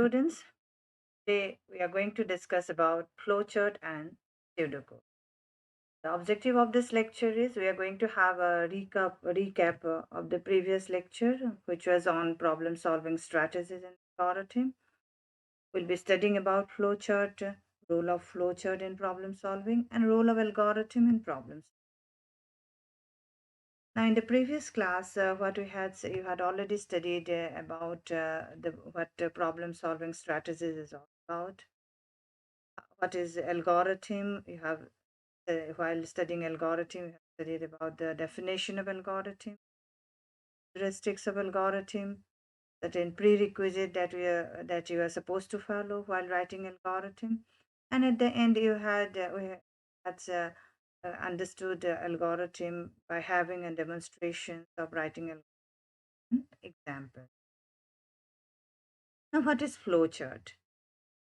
students. Today we are going to discuss about flowchart and pseudocode. The objective of this lecture is we are going to have a recap of the previous lecture, which was on problem solving strategies in algorithm. We'll be studying about flowchart, role of flowchart in problem solving, and role of algorithm in problems. Now, in the previous class, you had already studied about the what problem solving strategies is all about. What is algorithm? You have while studying algorithm, you have studied about the definition of algorithm, characteristics of algorithm, certain prerequisite that you are supposed to follow while writing algorithm, and at the end you had understood algorithm by having a demonstration of writing algorithm example. Now, what is flowchart?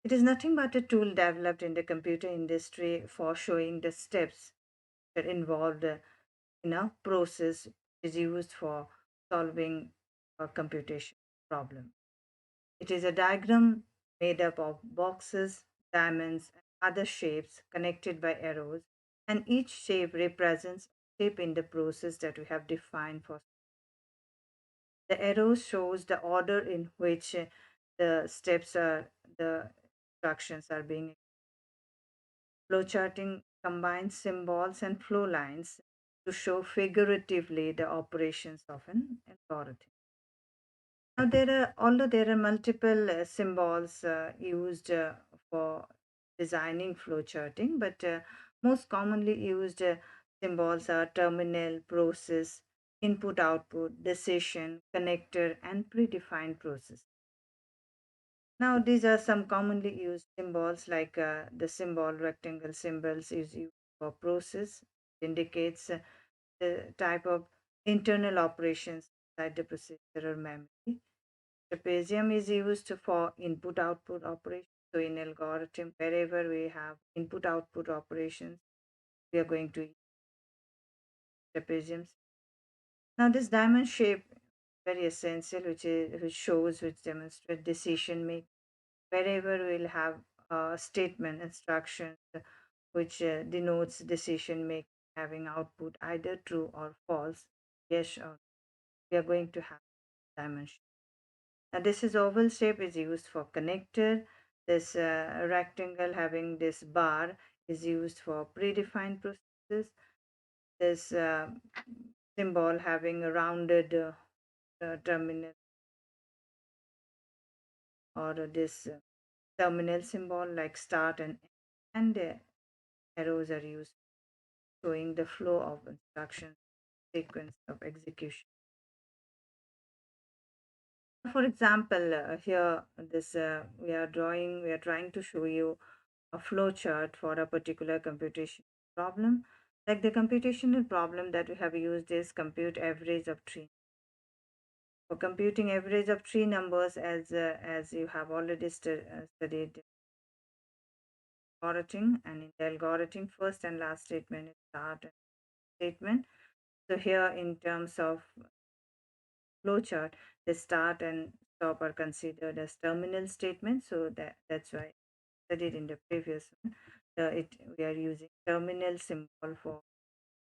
It is nothing but a tool developed in the computer industry for showing the steps that involved in a process is used for solving a computation problem. It is a diagram made up of boxes, diamonds, and other shapes connected by arrows, and each shape represents a step in the process that we have defined for. The arrow shows the order in which the steps are, the instructions are being. Flowcharting combines symbols and flow lines to show figuratively the operations of an algorithm. Now, although there are multiple symbols used for designing flowcharting, but most commonly used symbols are terminal, process, input output, decision, connector, and predefined process. Now, these are some commonly used symbols like the symbol rectangle symbols is used for process. It indicates the type of internal operations inside the processor or memory. Trapezium is used for input output operations. So, in algorithm, wherever we have input output operations, we are going to use trapeziums. Now, this diamond shape very essential, which demonstrate decision making. Wherever we'll have a statement instructions which denotes decision making, having output either true or false, yes or no, we are going to have dimension. Now, this is oval shape is used for connector. This rectangle having this bar is used for predefined processes. This symbol having a rounded terminal or this terminal symbol like start and end, and arrows are used showing the flow of instructions sequence of execution. For example, here this we are trying to show you a flow chart for a particular computation problem. Like the computational problem that we have used is compute average of three. For computing average of three numbers, as you have already studied algorithm, and in the algorithm, first and last statement is start and statement. So here, in terms of flowchart, the start and stop are considered as terminal statements. So that's why I studied in the previous one. We are using terminal symbol for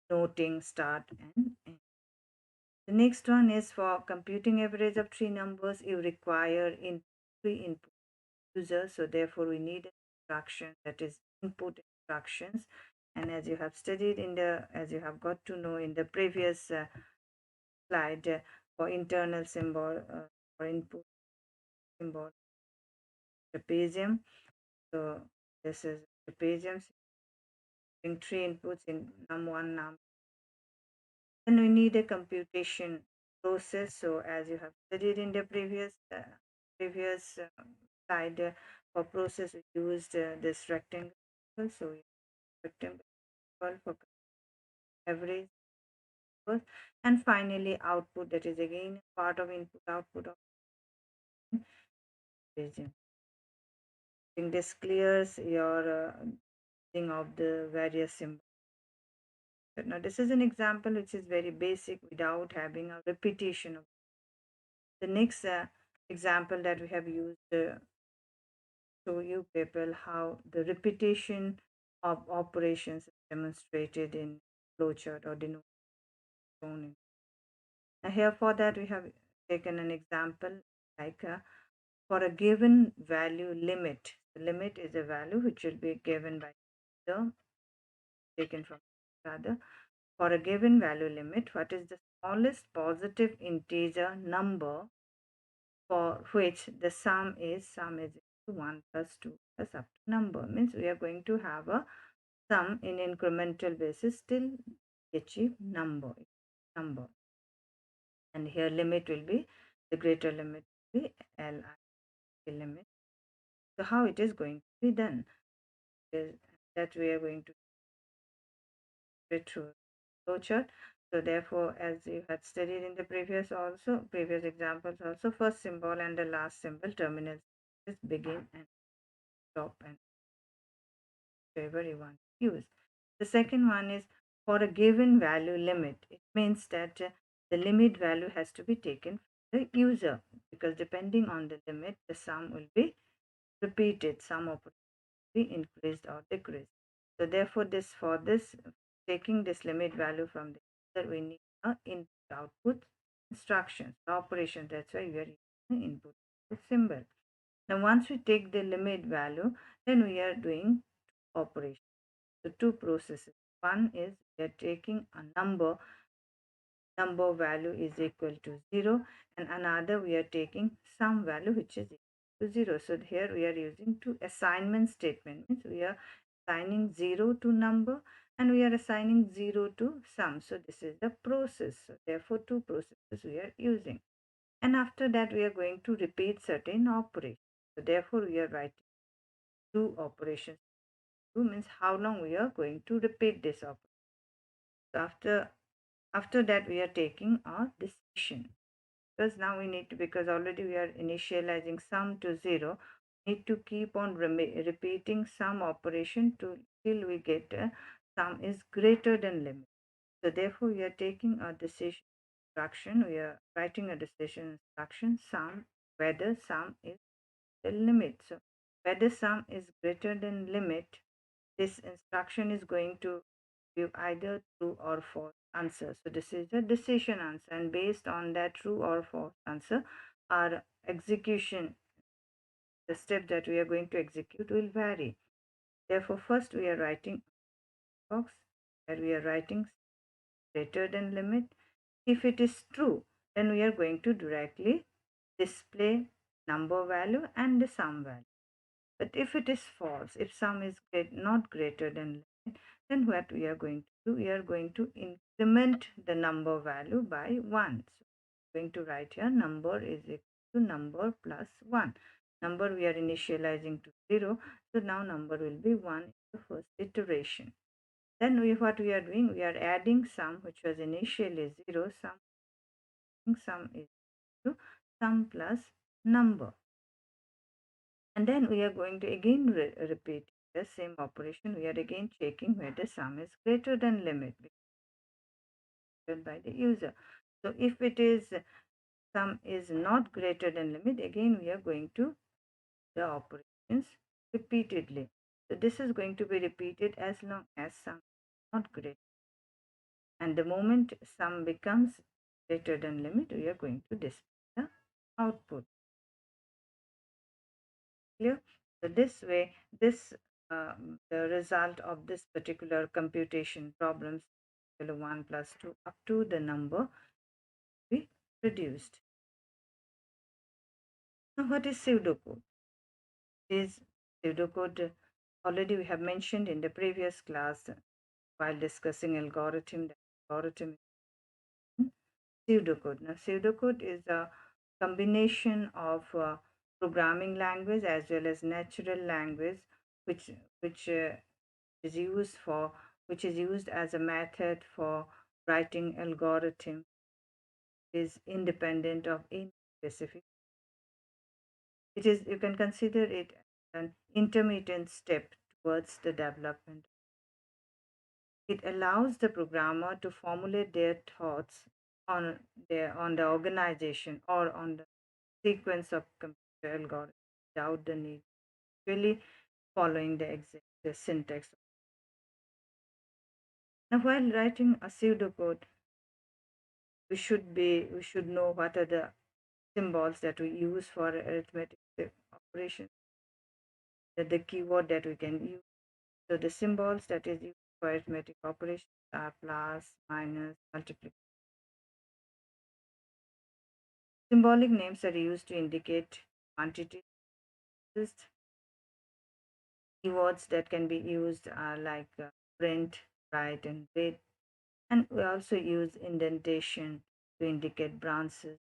noting start and end. The next one is for computing average of three numbers. You require in three input user. So therefore, we need instruction that is input instructions. And as you have studied as you have got to know in the previous slide, for internal symbol or input symbol trapezium. So this is trapezium having three inputs in num1 num. Then we need a computation process. So as you have studied in the previous slide, for process we used this rectangle. So we rectangle for average, and finally output, that is again part of input output of trapezium. I think this clears your thing of the various symbols. Now, this is an example which is very basic without having a repetition of the next example that we have used show you people how the repetition of operations is demonstrated in flowchart or denoted. Now here for that we have taken an example like for a given value limit. The limit is a value which will be given by the taken from rather. For a given value limit, what is the smallest positive integer number for which the sum is equal to 1 plus 2 plus up to number? Means we are going to have a sum in incremental basis till achieve number. And here limit will be the greater limit will be limit. So how it is going to be done is that we are going to do it through flowchart. So therefore, as you had studied in the previous examples also, first symbol and the last symbol terminal is begin and stop and whatever you want to use. The second one is for a given value limit. It means that the limit value has to be taken from the user, because depending on the limit, the sum will be repeated. Sum of be increased or decreased. So therefore, this taking this limit value from the user, we need a input output instructions, the operation. That's why we are using the input symbol. Now, once we take the limit value, then we are doing operation. So two processes. One is we are taking a number value is equal to 0, and another we are taking some value which is equal to 0. So here we are using two assignment statement, means we are assigning 0 to number and we are assigning 0 to sum. So this is the process. So therefore two processes we are using, and after that we are going to repeat certain operations. So therefore we are writing two operations. Two means how long we are going to repeat this operation. So after that we are taking a decision, because now we need to, because already we are initializing sum to 0, need to keep on repeating some operation till we get sum is greater than limit. So therefore we are taking a decision instruction, we are writing a decision instruction sum, whether sum is the limit. So whether sum is greater than limit, this instruction is going to give either true or false answer. So this is the decision answer, and based on that true or false answer, our execution, the step that we are going to execute will vary. Therefore, first we are writing box where we are writing greater than limit. If it is true, then we are going to directly display number value and the sum value. But if it is false, if sum is not greater than limit, then what we are going to do, we are going to increment the number value by 1. So we are going to write here number is equal to number plus 1. Number we are initializing to 0, so now number will be 1 in the first iteration. Then what we are doing, we are adding sum which was initially 0, sum is equal to sum plus number. And then we are going to again repeat the same operation. We are again checking whether sum is greater than limit by the user. So if it is sum is not greater than limit, again we are going to the operations repeatedly. So this is going to be repeated as long as sum is not greater. And the moment sum becomes greater than limit, we are going to display the output. Clear? So this way, the result of this particular computation problems 1 plus 2 up to the number we produced. Now what is pseudocode? Is pseudocode already we have mentioned in the previous class while discussing algorithm. The algorithm is pseudocode. Now pseudocode is a combination of programming language as well as natural language, which is used for which is used as a method for writing algorithm, is independent of any specific. It is, you can consider it an intermediate step towards the development. It allows the programmer to formulate their thoughts on the organization or on the sequence of computer algorithms without the need actually following the syntax. Now, while writing a pseudocode, we should know what are the symbols that we use for arithmetic operation, the keyword that we can use. So the symbols that is used for arithmetic operations are plus, minus, multiplication. Symbolic names are used to indicate quantities. Keywords that can be used are like print, write, and read. And we also use indentation to indicate branches.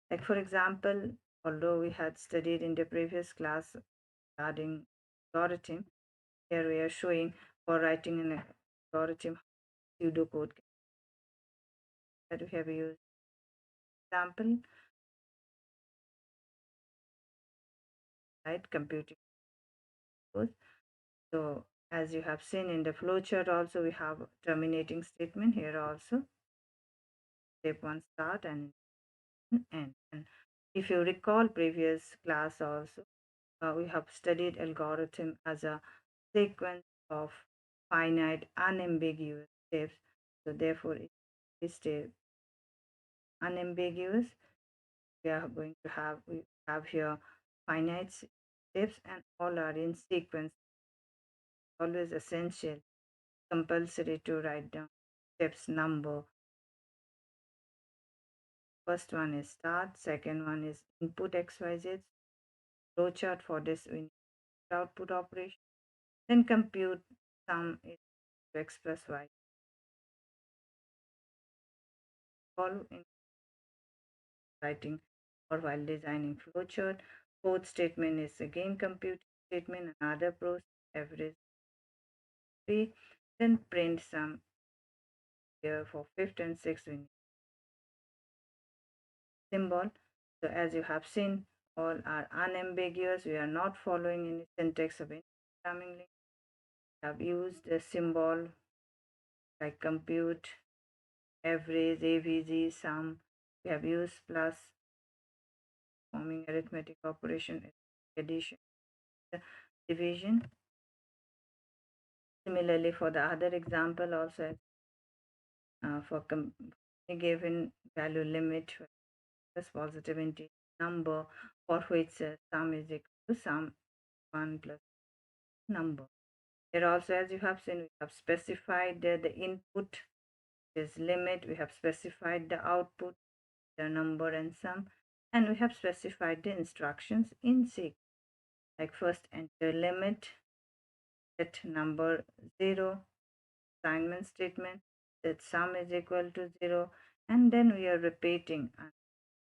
Like for example, although we had studied in the previous class regarding algorithm, here we are showing for writing an algorithm pseudocode that we have used. Example, right, computing code. So as you have seen in the flowchart also, we have terminating statement here also. Step 1 start and end. And if you recall previous class also, we have studied algorithm as a sequence of finite unambiguous steps. So therefore, it is unambiguous. We have here finite steps and all are in sequence. Always essential, compulsory to write down steps number. First one is start, second one is input XYZ, flowchart for this output operation, then compute sum is to express y. All in writing or while designing flowchart. Fourth statement is again compute statement, another process, average 3, then print sum here for fifth and sixth we need symbol. So as you have seen, all are unambiguous. We are not following any syntax of any programming language. We have used a symbol like compute, average, AVG, sum. We have used plus, forming arithmetic operation, addition, division. Similarly, for the other example, also for a given value limit plus positive integer number for which sum is equal to sum 1 plus number. Here also, as you have seen, we have specified the input is limit, we have specified the output, the number and sum, and we have specified the instructions in sequence. Like first enter limit, set number 0, assignment statement, that sum is equal to 0, and then we are repeating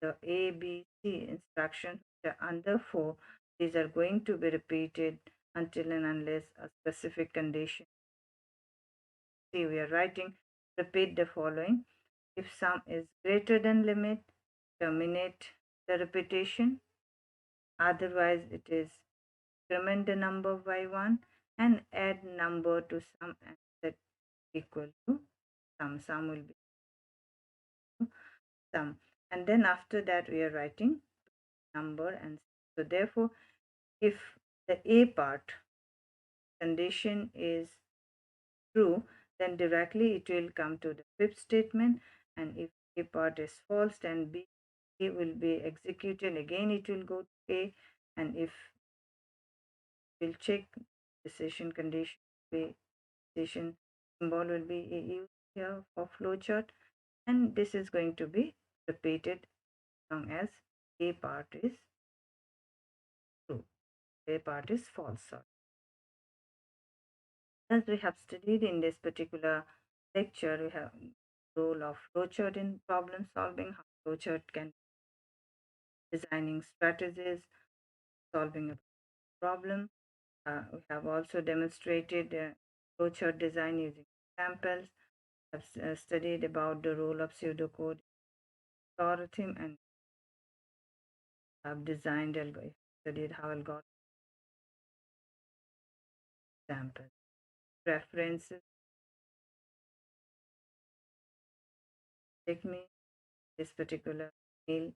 the A, B, C instruction under 4. These are going to be repeated until and unless a specific condition. See, we are writing, repeat the following. If sum is greater than limit, terminate the repetition. Otherwise, it is increment the number by 1 and add number to sum and set equal to sum. Sum will be sum. And then after that, we are writing number. And so therefore, if the A part condition is true, then directly it will come to the fifth statement. And if A part is false, then B will be executed. Again, it will go to A. And if we'll check decision condition, B decision symbol will be used here for flowchart. And this is going to be repeated as long as A part is true. A part is false. Sorry. As we have studied in this particular lecture, we have role of flowchart in problem solving, how flowchart can designing strategies, solving a problem. We have also demonstrated flowchart design using examples. We have studied about the role of pseudocode algorithm and have designed studied how algorithm examples. References, take me this particular mail